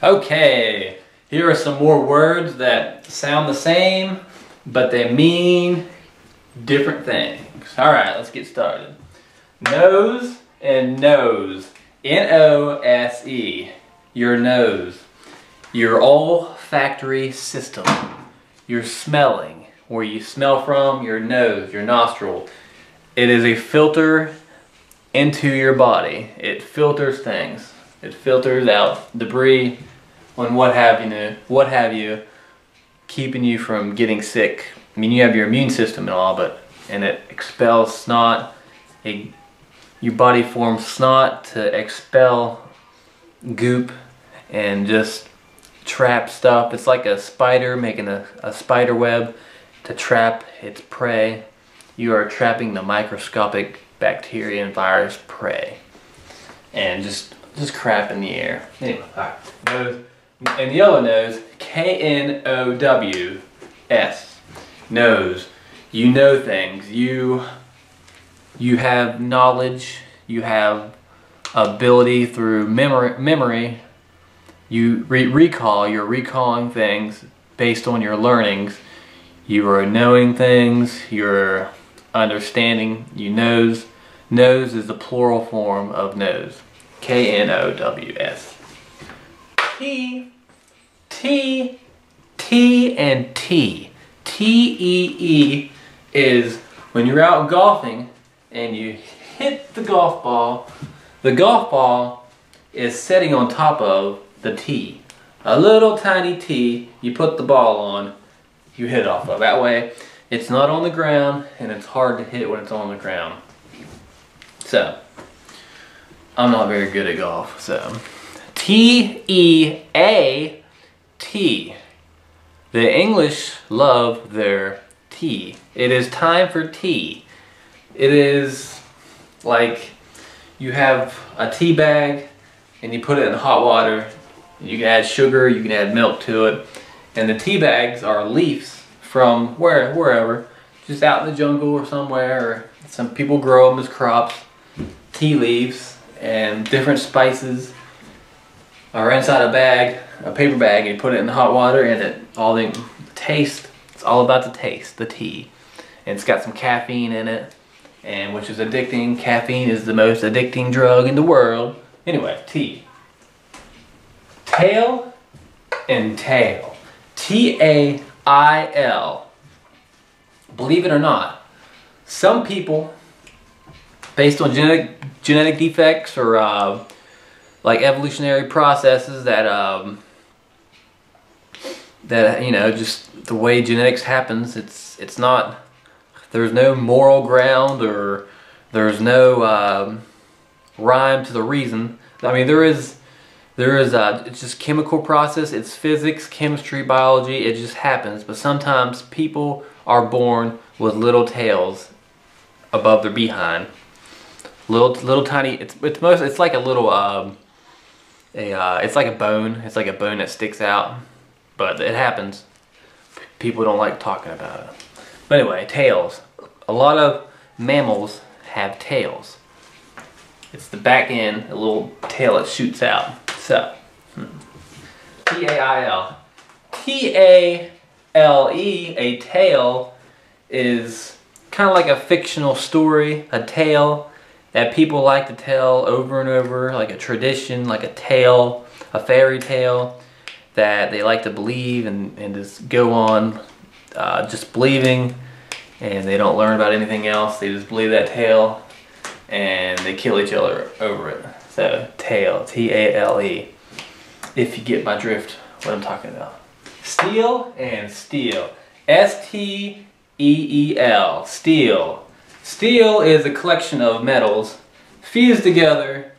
Okay, here are some more words that sound the same, but they mean different things. All right, let's get started. Nose and nose. N-O-S-E. Your nose. Your olfactory system. Your smelling. Where you smell from, your nose, your nostril. It is a filter into your body. It filters things. It filters out debris and what have you, keeping you from getting sick. I mean, you have your immune system and all, and it expels snot. Your body forms snot to expel goop and just trap stuff. It's like a spider making a spider web to trap its prey. You are trapping the microscopic bacteria and virus prey. And just crap in the air. Anyway, alright. Nose. And the other nose, K-N-O-W-S. Nose. You know things. You have knowledge. You have ability through memory. You recall. You're recalling things based on your learnings. You are knowing things. You're understanding. You knows. Nose is the plural form of nose. K-N-O-W-S. T and T. T-E-E is when you're out golfing and you hit the golf ball. The golf ball is sitting on top of the tee. A little tiny tee you put the ball on, you hit off of. That way it's not on the ground and it's hard to hit when it's on the ground. So, I'm not very good at golf, so. T-E-A-T. The English love their tea. It is time for tea. It is like you have a tea bag and you put it in hot water. You can add sugar, you can add milk to it. And the tea bags are leaves from wherever. Just out in the jungle or somewhere. Or some people grow them as crops. Tea leaves and different spices are inside a bag, a paper bag, and you put it in the hot water and it's all about the taste, the tea. And it's got some caffeine in it, and which is addicting. Caffeine is the most addicting drug in the world. Anyway, tea. Tail and tail. T-A-I-L. Believe it or not, some people, based on genetic defects or like evolutionary processes that you know, just the way genetics happens, it's not, there's no moral ground or there's no rhyme to the reason. I mean, there is it's just chemical process. It's physics, chemistry, biology. It just happens. But sometimes people are born with little tails above their behind. Little tiny. It's like a little it's like a bone. It's like a bone that sticks out. But it happens. People don't like talking about it. But anyway, tails. A lot of mammals have tails. It's the back end, a little tail that shoots out. So, T-A-I-L. T-A-L-E, a tale, is kind of like a fictional story, a tale that people like to tell over and over, like a tradition, like a tale, a fairy tale that they like to believe and just go on just believing, and they don't learn about anything else. They just believe that tale and they kill each other over it. So, tale, T-A-L-E, if you get my drift, what I'm talking about. Steel and steel, S-T-E-E-L, steel. Steel is a collection of metals fused together.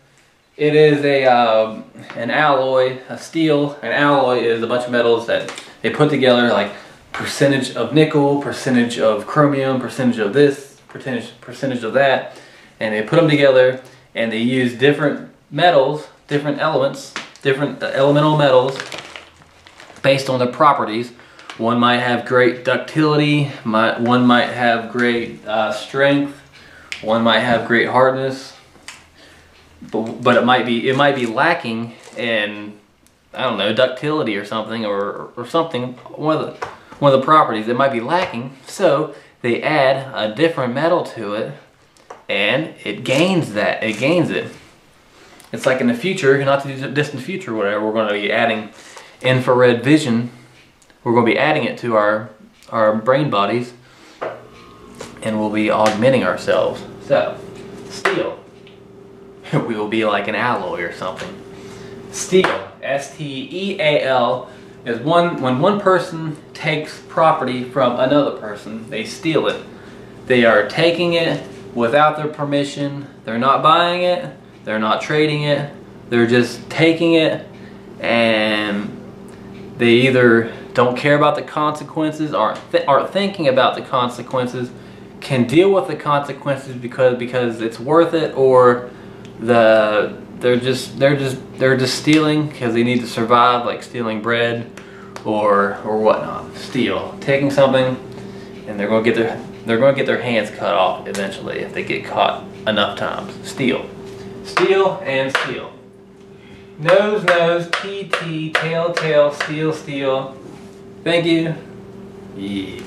It is an alloy, a steel. An alloy is a bunch of metals that they put together, like percentage of nickel, percentage of chromium, percentage of this, percentage of that. And they put them together and they use different metals, different elements, different elemental metals based on their properties. One might have great ductility, one might have great strength, one might have great hardness, but it might be lacking in I don't know, ductility or something, or something, one of the properties that might be lacking. So they add a different metal to it, and it gains that. It gains it. It's like in the future, not too distant future, whatever. We're going to be adding infrared vision. We're going to be adding it to our brain bodies, and we'll be augmenting ourselves. So, steel. We will be like an alloy or something. Steel, S-T-E-A-L, is when one person takes property from another person. They steal it. They are taking it without their permission. They're not buying it. They're not trading it. They're just taking it, and they either don't care about the consequences, aren't thinking about the consequences, can deal with the consequences because it's worth it, or they're just stealing because they need to survive, like stealing bread or whatnot. Steal, taking something, and they're going to get their hands cut off eventually if they get caught enough times. Steal, steal, and steal. Nose, nose, T, tail, tail, steal, steal. Thank you. Yeah.